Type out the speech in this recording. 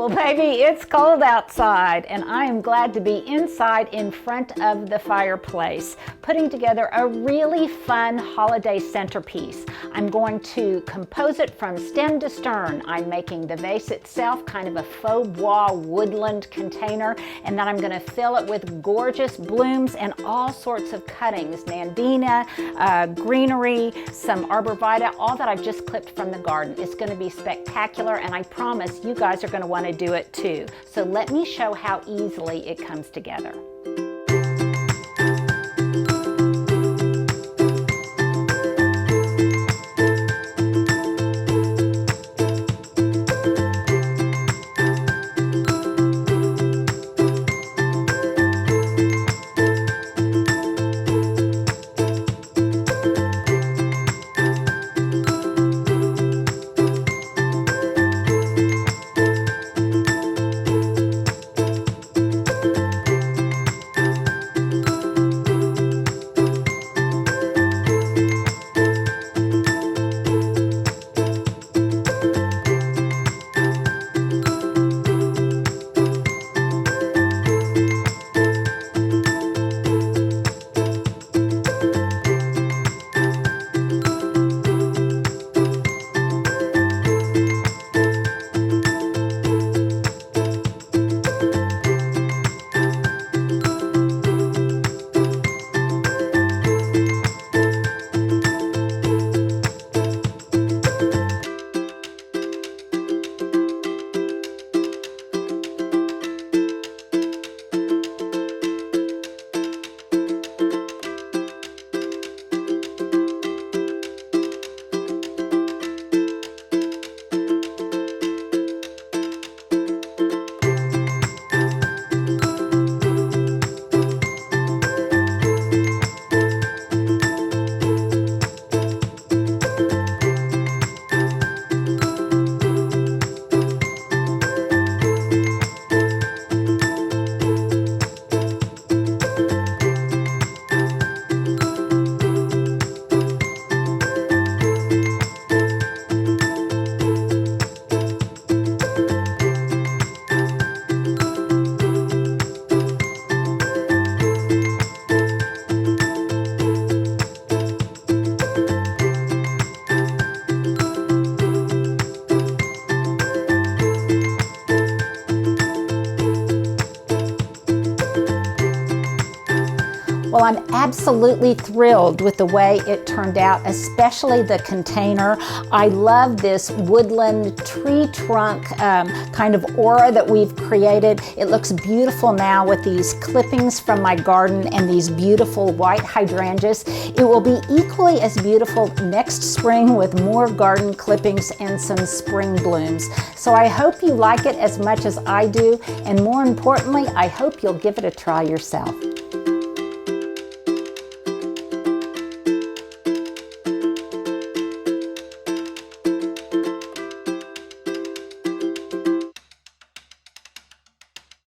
Well, baby, it's cold outside, and I am glad to be inside in front of the fireplace, putting together a really fun holiday centerpiece. I'm going to compose it from stem to stern. I'm making the vase itself kind of a faux bois woodland container, and then I'm going to fill it with gorgeous blooms and all sorts of cuttings, Nandina, greenery, some Arborvitae, all that I've just clipped from the garden. It's going to be spectacular, and I promise you guys are going to want to do it too. So let me show how easily it comes together. Well, I'm absolutely thrilled with the way it turned out, especially the container. I love this woodland tree trunk kind of aura that we've created. It looks beautiful now with these clippings from my garden and these beautiful white hydrangeas. It will be equally as beautiful next spring with more garden clippings and some spring blooms. So I hope you like it as much as I do, and more importantly, I hope you'll give it a try yourself.